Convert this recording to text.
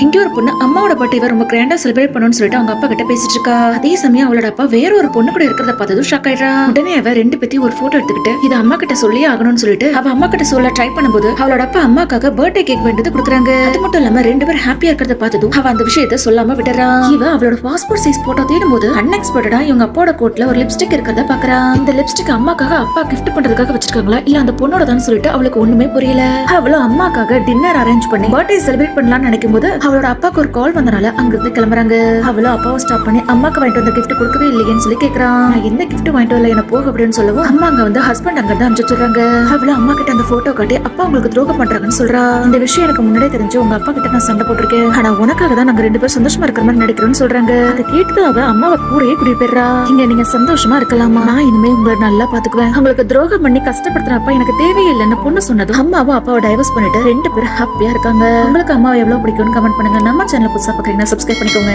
இங்க ஒரு பொண்ணு அம்மாவோட பர்த்டே ரொம்ப கிராண்டா செலிப்ரேட் பண்ணணும்னு சொல்லிட்டு அவங்க அப்பா கிட்ட பேசிட்டு இருக்கா. அதே சமயம் அவளோட அப்பா வேற ஒரு பொண்ணு கூட இருக்கிறத பார்த்ததும் ஷாக் ஆயிடுறா. உடனே அவ ரெண்டு பேத்தையும் ஒரு போட்டோ எடுத்துக்கிட்டு இது அம்மா கிட்ட சொல்லி ஆகணும்னு சொல்லிட்டு அவ அம்மா கிட்ட சொல்ல ட்ரை பண்ணும்போது அவளோட அப்பா அம்மாக்காக பர்த்டே கேக் வேண்டியது கொடுக்குறாங்க. அது மட்டும் இல்லாம ரெண்டு பேரும் ஹாப்பியா இருக்கிறத பார்த்ததும் அவ அந்த விஷயத்த சொல்லாம விட்டுறா. இவ அவளோட பாஸ்போர்ட் சைஸ் போட்டோ தேடும் போது அன்எக்ஸ்பெக்டடா இவங்க அப்போட கோட்ல ஒரு லிப்ஸ்டிக் இருக்கிறத பாக்குறா. இந்த லிப்ஸ்டிக் அம்மாக்காக அப்பா கிஃப்ட் பண்றதுக்காக வச்சிருக்காங்களா இல்ல அந்த பொண்ணோட தான் சொல்லிட்டு அவளுக்கு ஒண்ணுமே புரியல. அவளும் அம்மாக்காக டின்னர் அரேஞ்ச் பண்ணி பர்த்டே செலிப்ரேட் பண்ணலாம்னு நினைக்கும் போது அவளோட அப்பாக்கு ஒரு கால் வந்தனால அங்க இருந்து கிளம்புறாங்க. அவளும் அப்பாவை ஸ்டாப் பண்ணி அம்மாக்கு வாங்கிட்டு வந்த கிஃப்ட் கொடுக்கவே இல்லையேன்னு சொல்லி கேக்குறான். நான் என்ன கிஃப்ட் வாங்கிட்டு வரல என்ன போக அப்படின்னு சொல்லவும் அம்மா அங்க வந்து ஹஸ்பண்ட் அங்க இருந்து அனுப்பிச்சுறாங்க. அவளும் அம்மா கிட்ட அந்த போட்டோ காட்டி அப்பா உங்களுக்கு துரோகம் பண்றாங்கன்னு சொல்றா. இந்த விஷயம் எனக்கு முன்னாடியே தெரிஞ்சு உங்க அப்பா கிட்ட நான் சண்டை போட்டிருக்கேன். ஆனா உனக்காக தான் நாங்க ரெண்டு பேரும் சந்தோஷமா இருக்கிற மாதிரி நடிக்கிறோம்னு சொல்றாங்க. அதை கேட்டு அவ அம்மாவை கூடயே கூட்டிட்டு போயிடுறா. இங்க நீங்க சந்தோஷமா இருக்கலாமா, நான் இனிமே உங்களை நல்லா பாத்துக்குவேன், உங்களுக்கு துரோகம் பண்ணி கஷ்டப்படுத்துற அப்பா எனக்கு தேவையில்லைன்னு பொண்ணு சொன்னது அம்மாவும் அப்பாவை டைவர்ஸ் பண்ணிட்டு ரெண்டு பேரும் ஹாப்பியா இருக்காங்க. உங்களுக்கு அம்மாவை எவ்வளவு பிடிக்கும்னு கமெண்ட் பண்ணுங்க. நம்ம சேனல் புதுசா பாக்குறீங்கன்னா சப்ஸ்கிரைப் பண்ணிக்கோங்க.